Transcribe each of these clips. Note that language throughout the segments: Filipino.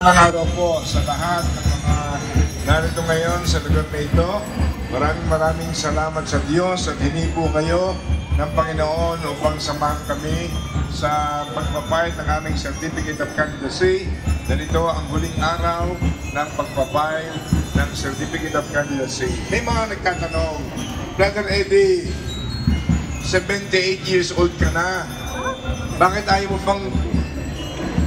Araw po sa lahat ng mga narito ngayon sa lugar na ito. Maraming salamat sa Diyos at hinipo kayo ng Panginoon upang samahan kami sa pagpapahid ng aming Certificate of Candidacy. Dahil ito ang huling araw ng pagpapahid ng Certificate of Candidacy. May mga nagtatanong, Brother Eddie, 78 years old ka na. Bakit ayaw mo pang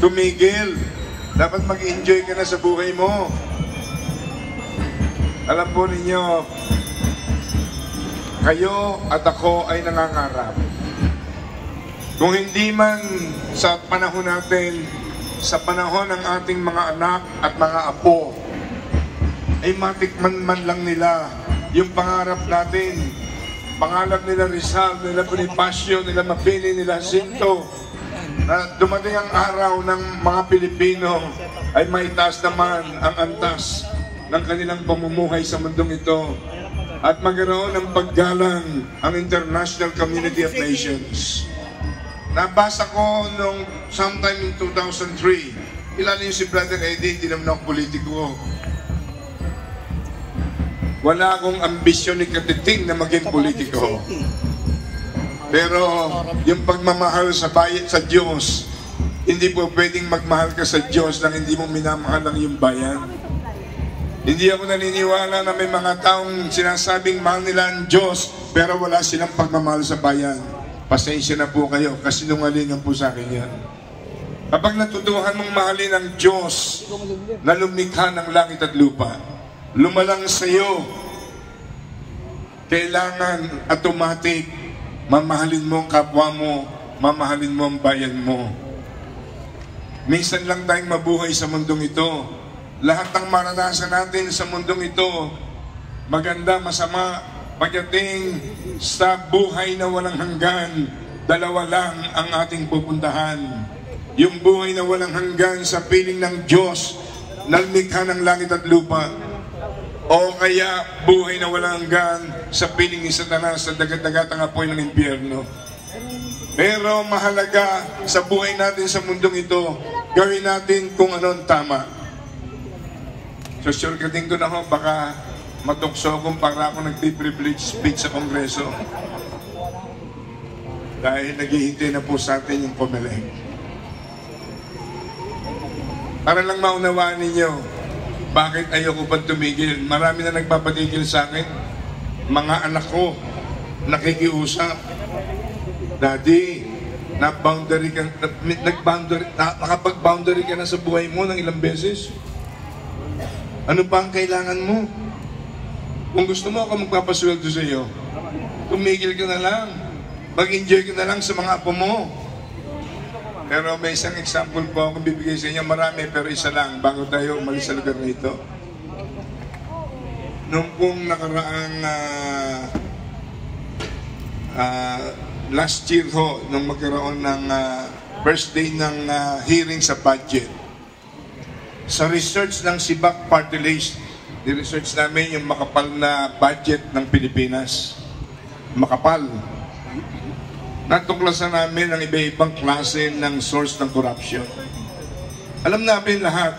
tumigil? Dapat mag-enjoy ka na sa buhay mo. Alam po ninyo, kayo at ako ay nangangarap. Kung hindi man sa panahon natin, sa panahon ng ating mga anak at mga apo, ay matikman man lang nila yung pangarap natin. Pangarap nila Rizal, nila Bonifacio, nila Mapili, nila Jacinto, na dumating ang araw ng mga Pilipino ay maitaas naman ang antas ng kanilang pamumuhay sa mundong ito at magkaroon ng paggalang ang International Community of Nations. Nabasa ko nung sometime in 2003, kilala niyo si Brother Eddie, hindi naman ako politiko. Wala akong ambisyon ni katiting na maging politiko. Pero yung pagmamahal sa bayan sa Diyos, hindi po pwedeng magmahal ka sa Diyos nang hindi mo minamahal ang iyong bayan. Hindi ako naniniwala na may mga taong sinasabing mahal nila ang Diyos pero wala silang pagmamahal sa bayan. Pasensya na po kayo, kasinungalingan po sa akin yan. Kapag natutuhan mong mahalin ang Diyos na lumikha ng langit at lupa, lumalang sa iyo, kailangan automatic mamahalin mo ang kapwa mo, mamahalin mo ang bayan mo. Minsan lang tayong mabuhay sa mundong ito. Lahat ng maranasan natin sa mundong ito, maganda, masama, pagdating sa buhay na walang hanggan, dalawa lang ang ating pupuntahan. Yung buhay na walang hanggan sa piling ng Diyos, na lumikha ng langit at lupa, o kaya buhay na walang hanggan sa piling ni Satanas sa dagat-dagatang apoy ng impyerno. Pero mahalaga sa buhay natin sa mundong ito, gawin natin kung ano ang tama. So surgating ko na ho, baka matukso kung para ako nagpi-privilege speech sa Kongreso. Dahil naghihintay na po sa atin yung Comelec. Para lang maunawaan ninyo, bakit ayoko pang tumigil? Marami na nagpapatigil sa akin. Mga anak ko, nakikiusap. Daddy, nakapag-boundary ka na sa buhay mo ng ilang beses. Ano pa ang kailangan mo? Kung gusto mo ako magpapasweldo sa iyo, tumigil ka na lang. Mag-enjoy ka na lang sa mga apo mo. Pero may isang example po akong bibigay sa inyo. Marami, pero isa lang bago tayo umalis sa lugar na ito. Nung pong nakaraang last year ho, nung magkaroon ng first day ng hearing sa budget, sa research ng Sibak Party List, ni-research namin yung makapal na budget ng Pilipinas. Makapal. Natuklasan namin ang iba-ibang klase ng source ng corruption. Alam namin lahat,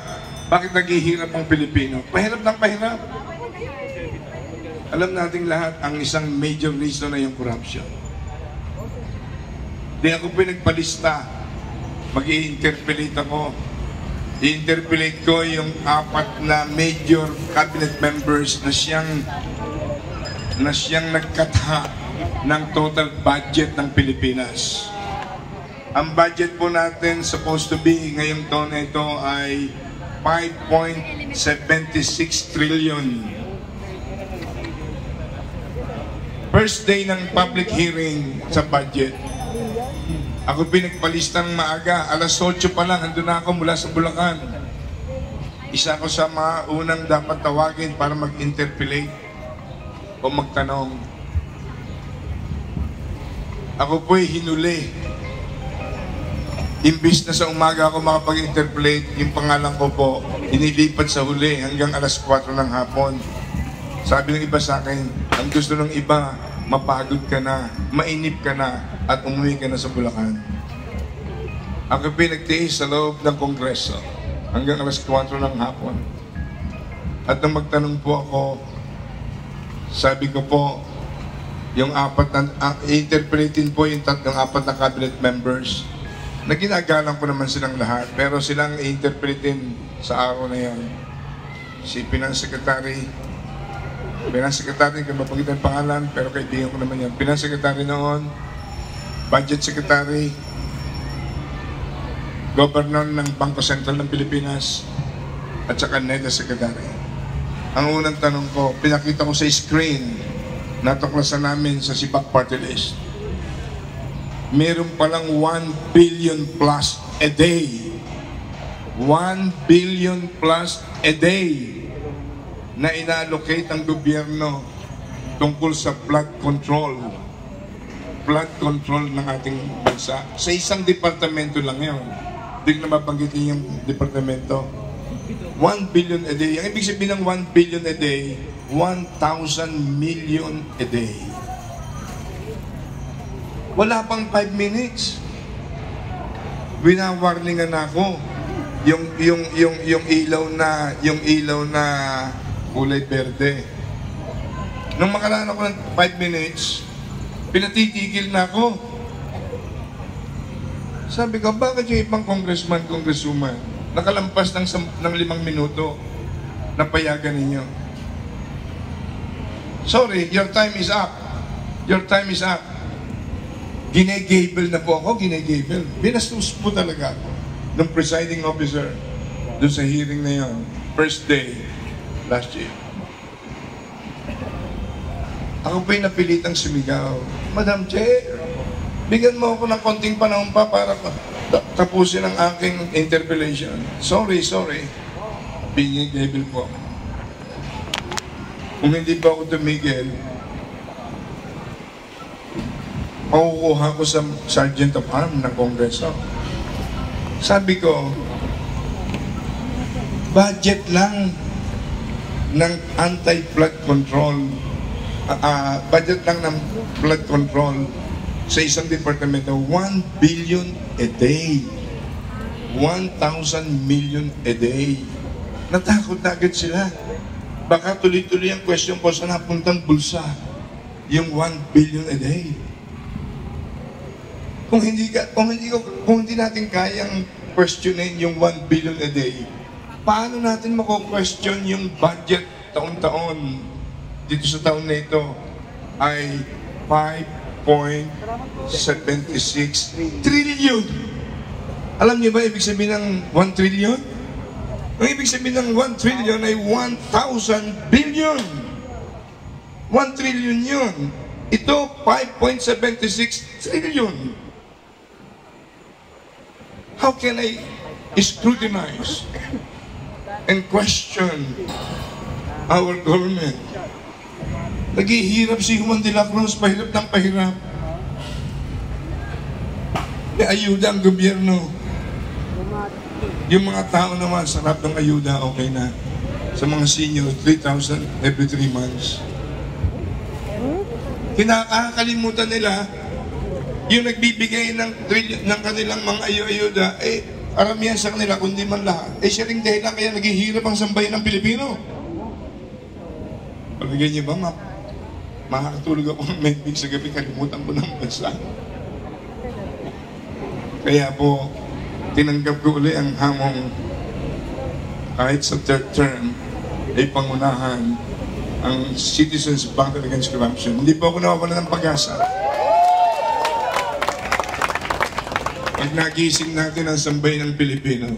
bakit naghihirap ang Pilipino? Pahirap ng pahirap. Alam natin lahat, ang isang major reason na yung corruption. Di ako pinagpalista. Mag-i-interpellate ako. I-interpellate ko yung 4 na major cabinet members na siyang nagkatha ng total budget ng Pilipinas. Ang budget po natin supposed to be ngayong taon na ito ay 5.76 trillion. First day ng public hearing sa budget, ako pinagpalistang maaga, alas 8 pa lang, andun na ako mula sa Bulacan. Isa ako sa mga unang dapat tawagin para mag-interpellate o magtanong. Ako po'y hinuli. Imbis na sa umaga ako makapag-interpolate, yung pangalan ko po, inilipat sa huli hanggang alas 4 ng hapon. Sabi ng iba sa akin, ang gusto ng iba, mapagod ka na, mainip ka na, at umuwi ka na sa Bulacan. Ako pinagtiis sa loob ng Kongreso. hanggang alas 4 ng hapon. At nang magtanong po ako, sabi ko po, yung interpretin po yung apat na cabinet members na ginagalang ko naman silang lahat, pero silang interpretin sa araw na yan. Si Finance Secretary, kung mapagitan pangalan, pero kaibigan ko naman yan. Finance Secretary noon, Budget Secretary, Governor ng Bangko Sentral ng Pilipinas, at saka NEDA Secretary. Ang unang tanong ko, pinakita ko sa screen, natuklasan namin sa SIBAC Party List. Meron palang 1 billion plus a day. 1 billion plus a day na ina-allocate ang gobyerno tungkol sa flood control ng ating bansa. Sa isang departamento lang yun. Hindi ko na mabanggitin yung departamento. 1 billion a day. Ang ibig sabihin ng 1 billion a day, 1,000 million a day. Wala pang 5 minutes. Winawarningan ako. Yung ilaw na kulay berde. Nung makalaan ako ng 5 minutes, pinatitigil na ako. Sabi ko, bakit yung ibang congresswoman, nakalampas ng 5 minuto, napayagan ninyo? Sorry, your time is up. Your time is up. Ginegable na po ako, ginegable. Binastos po talaga ako ng presiding officer doon sa hearing na yun. First day, last year. Ako po'y napilitang sumigaw. Madam Chair, bigyan mo ako ng konting panahon pa para tapusin ang aking interpellation. Sorry. Ginegable po. Kung hindi pa ako tumigil, makukuha ko sa Sergeant of Arms ng Kongreso. Sabi ko, budget lang ng anti-flood control, budget lang ng flood control sa isang departamento, 1 billion a day. 1,000 million a day. Natakot na agad sila. Baka tuloy-tuloy ang question ko sa napuntang bulsa, yung 1 billion a day. Kung hindi natin kayang questionin yung 1 billion a day, paano natin mako-question yung budget taon-taon dito sa taon na ito ay 5.76 trillion. Alam niyo ba ibig sabihin ng 1 trillion? Ang ibig sabihin ng 1 trillion ay 1,000 billion. 1 trillion yun. Ito, 5.76 trillion. How can I scrutinize and question our government? Naghihirap si Juan de la Cruz, pahirap ng pahirap. May ayuda ang gobyerno. Yung mga tao naman, sarap ng ayuda, okay na. Sa mga senior, 3,000 every 3 months. Kinakalimutan nila, yung nagbibigay ng kanilang mga ayuda, aramihan sa kanila, kundi man lahat. Siya rin dahil kaya naghihirap ang sambayan ng Pilipino. Palagay niyo ba, makakatulog ako ng medbig sa gabi, kalimutan ko ng bansa. Kaya po, tinanggap ko uli ang hamong kahit sa third term ay pangunahan ang Citizens Battle Against Corruption. Hindi po ako nawawala ng pag-asa. Pag nagising natin ang sambayan ng Pilipino,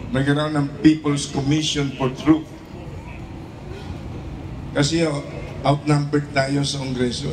nagkaroon ng People's Commission for Truth. Kasi outnumbered tayo sa Kongreso